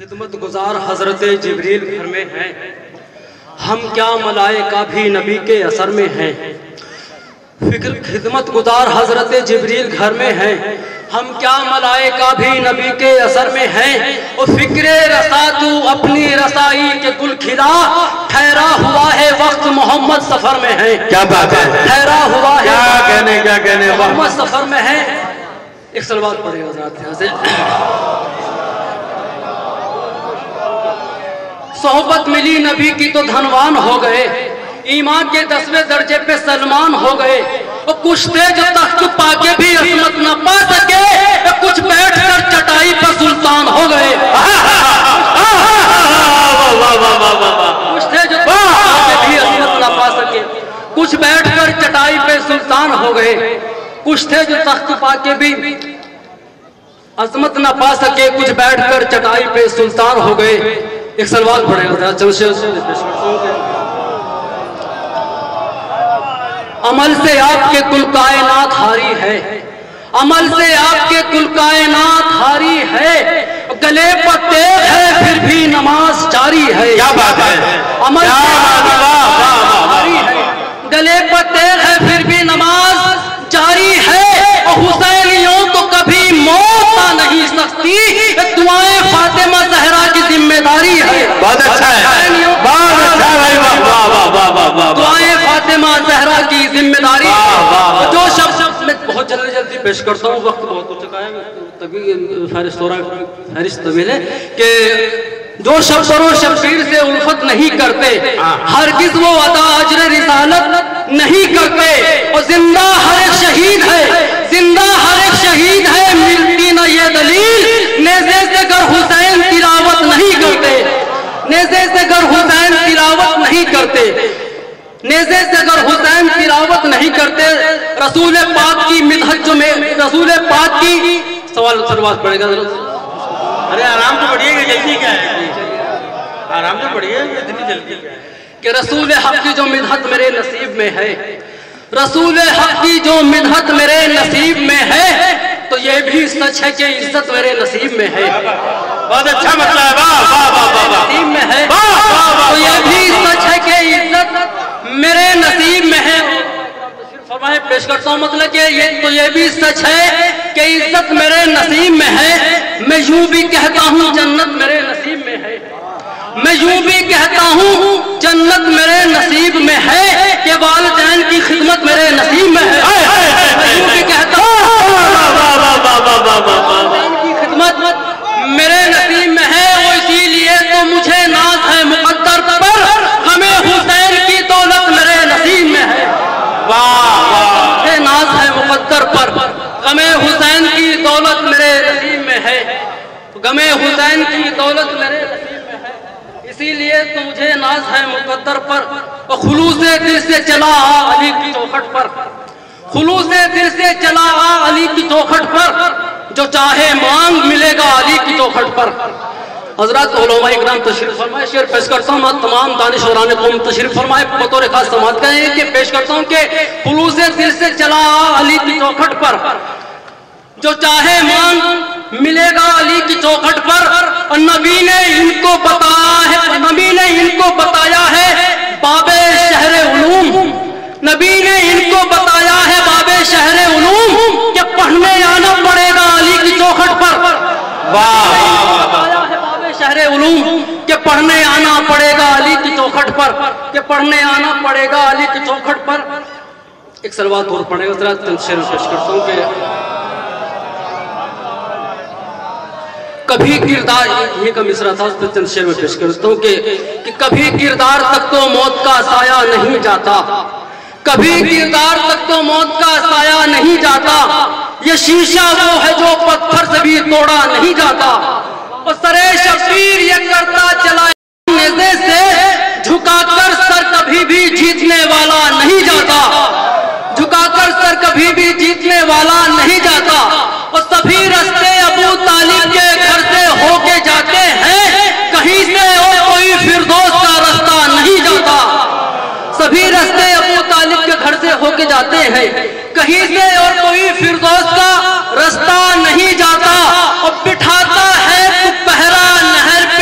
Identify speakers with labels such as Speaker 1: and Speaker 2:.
Speaker 1: خدمت گزار حضرت جبریل گھر میں ہیں، ہم کیا ملائکہ بھی نبی کے اثر میں ہیں۔ خدمت گزار حضرت جبریل گھر میں ہیں، ہم کیا ملائکہ بھی نبی کے اثر میں ہیں۔ اور فکر رسا تو اپنی رسائی کے گل کھلا، ٹھہرا ہوا ہے وقت محمد سفر میں ہے۔
Speaker 2: کیا بات ہے،
Speaker 1: ٹھہرا ہوا ہے
Speaker 2: کیا کہنے
Speaker 1: محمد سفر میں ہے۔ ایک صلوات پڑھے حضرات یہاں سے۔ صحبت ملی نبی کی تو دھنوان ہو گئے، ایمان کے 10ویں درجے پہ سلمان ہو گئے۔ اور کچھ تھے جو تخت پا کے بھی عظمت نہ پا سکے، کچھ بیٹھ کر چٹائی پر سلطان ہو گئے۔ کچھ تھے جو تخت پا کے بھی عظمت نہ پا سکے، کچھ بیٹھ کر چٹائی پہ سلطان ہو گئے۔ کچھ تھے جو تخت پا کے بھی عظمت نہ پا سکے، کچھ بیٹھ کر چٹائی پہ سلطان ہو گئے۔ ایک سلوات پڑھے ہوتا عمل سے آپ کے کل کائنات ہاری ہے، عمل سے آپ کے کل کائنات ہاری ہے۔ گلے پر تیغ ہے پھر بھی نماز جاری ہے۔
Speaker 2: کیا بات ہے،
Speaker 1: عمل سے ہاری ہے، گلے پر تیغ ہے پھر بھی نماز جاری ہے۔ اور حسینیوں کو کبھی موت نہ نہیں سکتی، دعائیں فاطمہ زہرا کی ذمہ داری ہے۔
Speaker 2: بہت اچھا ہے، بہت اچھا ہے،
Speaker 1: دعائیں فاطمہ زہرا کی ذمہ داری ہے۔ جو شخص میں بہت جلدی پیش کرتا ہوں، وقت بہت ہو چکا ہے، تبھی فہرست ہو رہا ہے، فہرست طویل ہے کہ جو شب و شمشیر سے الفت نہیں کرتے، ہرگز وہ عطا اجر رسالت نہیں کرتے۔ اور زندہ ہر ایک شہید ہے، زندہ ہر ایک شہید ہے، ملتی نہ یہ دلیل، نیزے سے گر حسین تلاوت نہیں کرتے، نیزے سے گر حسین تلاوت نہیں کرتے، نیزے سے گر حسین تلاوت نہیں کرتے۔ رسول پاک کی مدحت جو میں رسول پاک کی سوال سروات پڑے گا ضرور۔
Speaker 2: ارے آرام تو پڑھیے گا، جلدی کیا ہے، آرام تو پڑھیے گا، اتنی جلدی کیا ہے
Speaker 1: کہ رسول حق کی جو مدحت میرے نصیب میں ہے، رسول حق کی جو مدحت میرے نصیب میں ہے، تو یہ بھی سچ ہے کہ عزت میرے نصیب میں ہے۔
Speaker 2: بہت اچھا مسئلہ ہے،
Speaker 1: نصیب میں ہے، تو یہ بھی سچ ہے کہ عزت میرے نصیب میں ہے۔ فرمائے پیش کرتا ہوں مطلب کہ یہ بھی سچ ہے کہ عزت میرے نصیب میں ہے۔ میں یوں بھی کہتا ہوں جنت میرے نصیب میں ہے، میں یوں بھی کہتا ہوں جنت میرے نصیب میں ہے، کہ والدین کی خدمت میرے نصیب میں ہے۔ میں یوں بھی کہتا ہوں والدین کی خدمت میرے نصیب میں ہے، اور اسی لیے تو مجھے ناز ہے مقدر پر، غم حسین کی دولت میرے نصیب میں ہے۔ مجھے ناز ہے مقدر پر، غم حسین کی دولت میرے نصیب میں ہے، غم حسین کی دولت میرے نصیب میں ہے، اسی لیے تو مجھے ناز ہے مقدر پر۔ اور خلوص دل سے چلا علی کی چوکھٹ پر، خلوص دل سے چلا علی کی چوکھٹ پر، جو چاہے مانگ ملے گا علی کی چوکھٹ پر۔ حضرات علماء اکرام تشریف فرمائے، شعر پیش کرتا ہوں، تمام دانشوران قوم تشریف فرمائے، بطور خاص سماعت کریں کہ پیش کرتا ہوں کہ خلوص دل سے چلا علی کی چوکھٹ پر، جو چاہے مانگ ملے گا علی کی چوکھٹ پر۔ اور نبی نے ان کو بتایا ہے، نبی نے ان کو بتایا ہے باب شہر علوم، نبی نے ان کو بتایا ہے باب شہر علوم، کہ پڑھنے آنا پڑے گا علی کی چوکھٹ پر۔ بتایا ہے باب شہر علوم کہ پڑھنے آنا پڑے گا علی کی چوکھٹ پر، کہ پڑھنے آنا پڑے گا علی کی چوکھٹ پر۔ ایک صلوات اور پڑھے گا، ذرا شعر پیش کرتا ہوں کہ کبھی کردار، یہ کا مصرع تھا، اس پر چند شعر میں پیش کرتا ہوں کہ کبھی کردار تک تو موت کا سایہ نہیں جاتا، کبھی کردار تک تو موت کا سایہ نہیں جاتا، یہ شیشہ وہ ہے جو پتھر سے بھی توڑا نہیں جاتا۔ اور سرے شبیر یہ کرتا چلا نیزے سے، جھکا کر سر کبھی بھی جیتنے والا نہیں جاتا، جھکا کر سر کبھی بھی جیتنے والا نہیں جاتا۔ اور سبھی رستے ابو طالب کے گھر سے ہو کے جاتے ہیں، کہیں سے اور کوئی فردوس کا رستہ نہیں جاتا، سبھی رستے ابو طالب کے گھر سے ہو کے جاتے ہیں، کہیں سے اور کوئی فردوس کا رستہ نہیں جاتا۔ اور بٹھاتا ہے تو پہرا نہر پہ